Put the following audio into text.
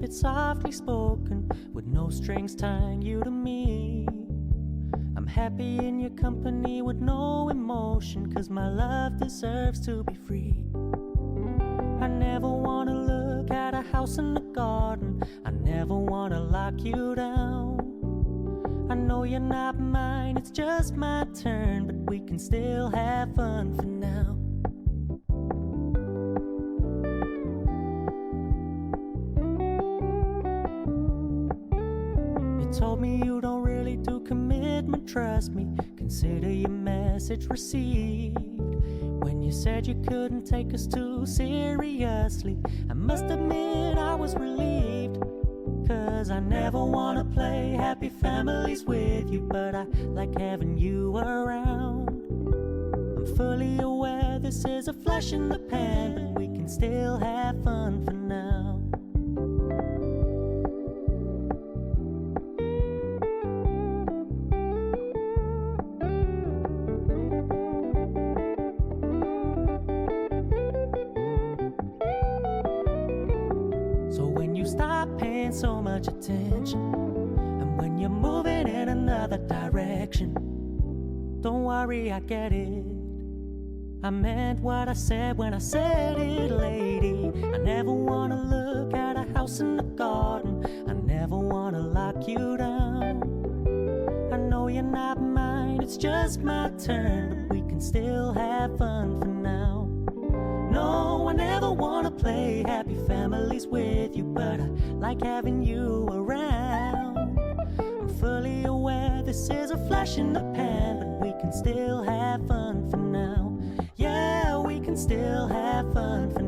it softly spoken, with no strings tying you to me. I'm happy in your company with no emotion, 'cause my love deserves to be free. I never wanna look at a house in the garden, I never wanna lock you down. I know you're not mine, it's just my turn, but we can still have fun for now. You told me you don't really do commitment, trust me, consider your message received. When you said you couldn't take us too seriously, I must admit I was relieved. 'Cause I never wanna play happy families with you, but I like having you around. I'm fully aware this is a flash in the pan, but we can still have fun for now. So when you stop paying so much attention, and when you're moving in another direction, don't worry, I get it. I meant what I said when I said it, lady. I never wanna look at a house in the garden, I never wanna lock you down. I know you're not mine, it's just my turn, but we can still have fun for now. No, I never wanna play happy families with you, but I like having you around. I'm fully aware this is a flash in the pan, but we can still have fun for now. Yeah, we can still have fun for now.